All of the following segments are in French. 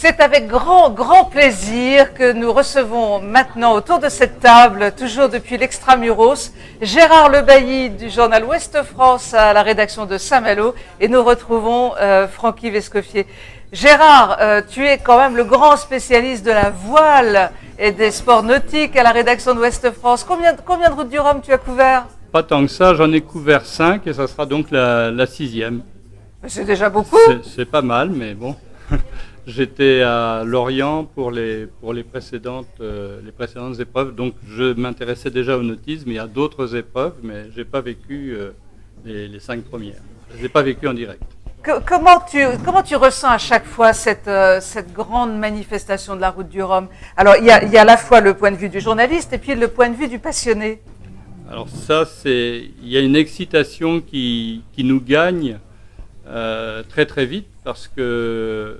C'est avec grand plaisir que nous recevons maintenant autour de cette table, toujours depuis l'Extramuros, Gérard Le Bailly du journal Ouest France à la rédaction de Saint-Malo et nous retrouvons Franck-Yves Escoffier. Gérard, tu es quand même le grand spécialiste de la voile et des sports nautiques à la rédaction d'Ouest France. Combien de routes du Rhum tu as couvert? Pas tant que ça, j'en ai couvert 5 et ça sera donc la 6e. C'est déjà beaucoup. C'est pas mal, mais bon. J'étais à Lorient pour les précédentes épreuves, donc je m'intéressais déjà au nautisme. Il y a d'autres épreuves, mais je n'ai pas vécu les 5 premières. Je ne les ai pas vécues en direct. Comment tu ressens à chaque fois cette grande manifestation de la route du Rhum? Alors, il y a à la fois le point de vue du journaliste et puis le point de vue du passionné. Alors ça, il y a une excitation qui nous gagne très très vite parce que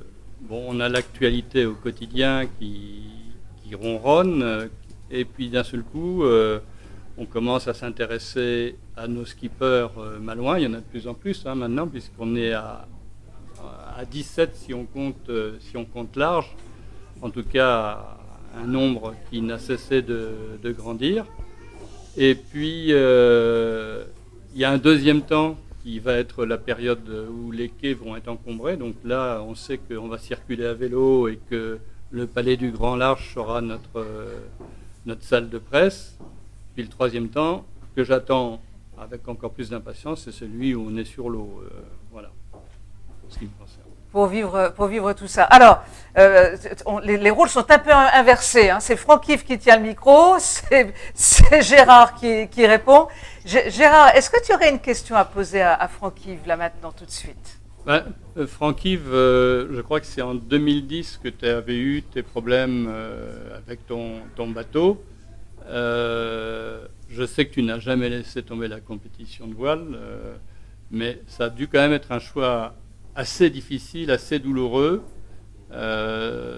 on a l'actualité au quotidien qui ronronne et puis d'un seul coup, on commence à s'intéresser à nos skippers malouins. Il y en a de plus en plus maintenant puisqu'on est à 17 si on compte large. En tout cas, un nombre qui n'a cessé de grandir. Et puis, il y a un deuxième temps qui va être la période où les quais vont être encombrés. Donc là, on sait qu'on va circuler à vélo et que le Palais du Grand Large sera notre salle de presse. Puis le troisième temps, que j'attends avec encore plus d'impatience, c'est celui où on est sur l'eau. Voilà, pour ce qui me concerne. Pour vivre tout ça. Alors, les rôles sont un peu inversés. C'est Franck-Yves qui tient le micro, c'est Gérard qui répond. Gérard, est-ce que tu aurais une question à poser à Franck-Yves, là maintenant, tout de suite? Franck-Yves, je crois que c'est en 2010 que tu avais eu tes problèmes avec ton bateau. Je sais que tu n'as jamais laissé tomber la compétition de voile, mais ça a dû quand même être un choix assez difficile, assez douloureux.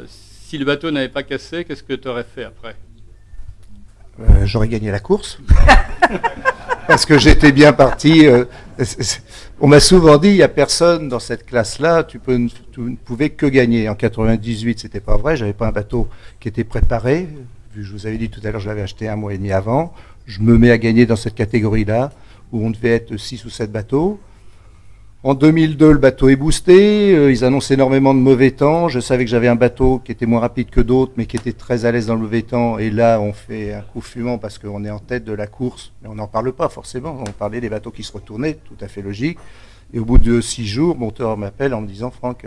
Si le bateau n'avait pas cassé, qu'est-ce que tu aurais fait après? J'aurais gagné la course. Parce que j'étais bien parti. On m'a souvent dit, il n'y a personne dans cette classe-là, tu ne pouvais que gagner. En 98, c'était pas vrai, j'avais pas un bateau qui était préparé. Je vous avais dit tout à l'heure, je l'avais acheté 1 mois et demi avant. Je me mets à gagner dans cette catégorie-là, où on devait être 6 ou 7 bateaux. En 2002, le bateau est boosté, ils annoncent énormément de mauvais temps. Je savais que j'avais un bateau qui était moins rapide que d'autres, mais qui était très à l'aise dans le mauvais temps. Et là, on fait un coup fumant parce qu'on est en tête de la course. Mais on n'en parle pas forcément. On parlait des bateaux qui se retournaient, tout à fait logique. Et au bout de 6 jours, mon monteur m'appelle en me disant « Franck,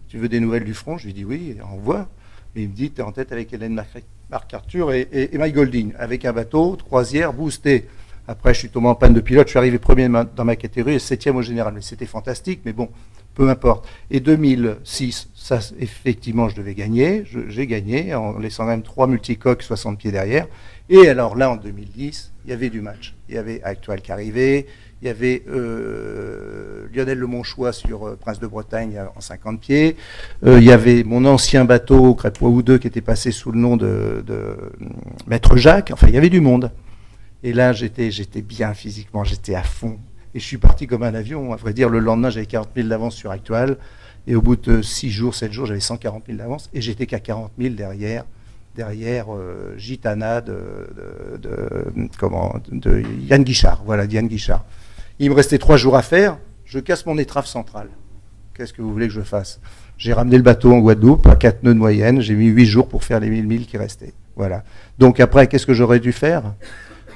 tu veux des nouvelles du front ?» Je lui dis « Oui, envoie ». Et il me dit « Tu es en tête avec Hélène MacArthur et Mike Golding, avec un bateau, croisière, boosté ». Après, je suis tombé en panne de pilote, je suis arrivé premier dans ma catégorie et 7e au général. Mais c'était fantastique, mais bon, peu importe. Et 2006, ça, effectivement, je devais gagner. J'ai gagné en laissant même 3 multicoques 60 pieds derrière. Et alors là, en 2010, il y avait du match. Il y avait Actual qui arrivait, il y avait Lionel Le Monchois sur Prince de Bretagne en 50 pieds. Il y avait mon ancien bateau, Crêpois 2, qui était passé sous le nom de Maître Jacques. Enfin, il y avait du monde. Et là, j'étais bien physiquement, j'étais à fond. Et je suis parti comme un avion. À vrai dire, le lendemain, j'avais 40 000 d'avance sur Actual. Et au bout de 6 jours, 7 jours, j'avais 140 000 d'avance. Et j'étais qu'à 40 000 derrière Gitana de Yann Guichard. Voilà, Yann Guichard. Il me restait 3 jours à faire. Je casse mon étrave centrale. Qu'est-ce que vous voulez que je fasse? J'ai ramené le bateau en Guadeloupe à 4 nœuds de moyenne. J'ai mis 8 jours pour faire les 1000 milles qui restaient. Voilà. Donc après, qu'est-ce que j'aurais dû faire?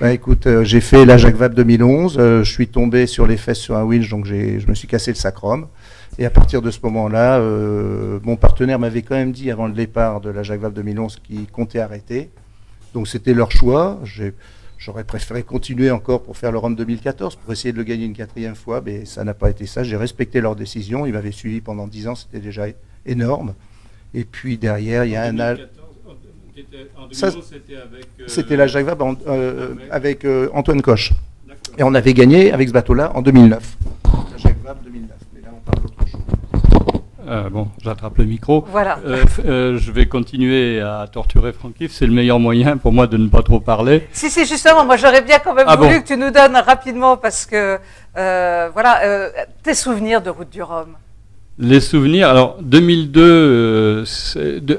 Écoute, j'ai fait la Jacques Vabre 2011, je suis tombé sur les fesses sur un winch, donc je me suis cassé le sacrum. Et à partir de ce moment-là, mon partenaire m'avait quand même dit avant le départ de la Jacques Vabre 2011 qu'il comptait arrêter. Donc c'était leur choix. J'aurais préféré continuer encore pour faire le Rhum 2014, pour essayer de le gagner une 4e fois, mais ça n'a pas été ça. J'ai respecté leur décision, ils m'avaient suivi pendant 10 ans, c'était déjà énorme. Et puis derrière, il y a un âge... En 2011, c'était la Jacques Vabre avec Antoine Coche. D'accord. Et on avait gagné avec ce bateau-là en 2009. La Jacques Vabre 2009. Mais là, on parle d'autre chose. J'attrape le micro. Voilà. Je vais continuer à torturer Franck-Yves. C'est le meilleur moyen pour moi de ne pas trop parler. Si, justement, moi j'aurais bien quand même voulu que tu nous donnes rapidement, parce que, tes souvenirs de Route du Rhum. Les souvenirs, alors 2002,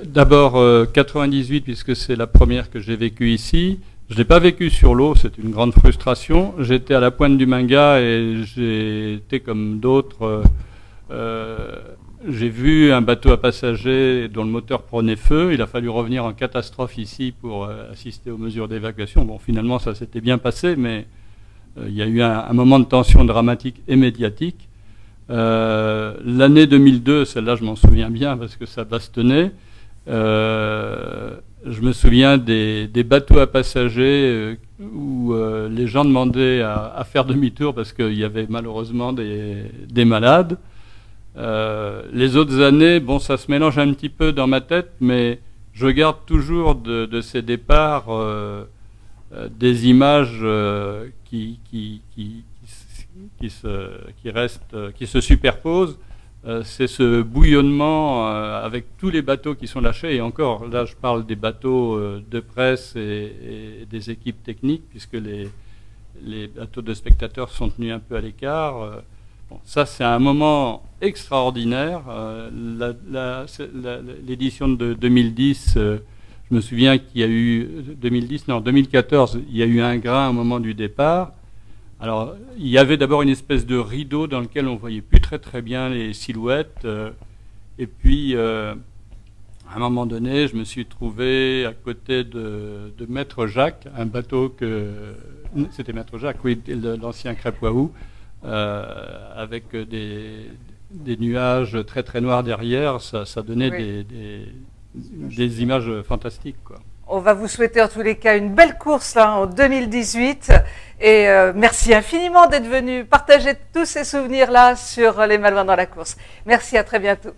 d'abord 98 puisque c'est la première que j'ai vécue ici. Je ne l'ai pas vécue sur l'eau, c'est une grande frustration. J'étais à la pointe du Minga et j'ai été comme d'autres. J'ai vu un bateau à passagers dont le moteur prenait feu. Il a fallu revenir en catastrophe ici pour assister aux mesures d'évacuation. Bon, finalement, ça s'était bien passé, mais il y a eu un moment de tension dramatique et médiatique. L'année 2002, celle-là je m'en souviens bien parce que ça bastonnait. Je me souviens des bateaux à passagers où les gens demandaient à faire demi-tour parce qu'il y avait malheureusement des malades. Les autres années, bon, ça se mélange un petit peu dans ma tête, mais je garde toujours de ces départs des images qui se superposent. C'est ce bouillonnement avec tous les bateaux qui sont lâchés, et encore, là je parle des bateaux de presse et des équipes techniques, puisque les bateaux de spectateurs sont tenus un peu à l'écart. Bon, ça c'est un moment extraordinaire. L'édition de 2010, je me souviens qu'il y a eu 2014, il y a eu un grain au moment du départ. Alors, il y avait d'abord une espèce de rideau dans lequel on ne voyait plus très bien les silhouettes. Et puis, à un moment donné, je me suis trouvé à côté de Maître Jacques, un bateau c'était Maître Jacques, oui, l'ancien Crêpe-Wahoo, avec des nuages très noirs derrière. Ça donnait oui, des images fantastiques, quoi. On va vous souhaiter en tous les cas une belle course là, en 2018 et merci infiniment d'être venu partager tous ces souvenirs-là sur les Malouins dans la course. Merci, à très bientôt.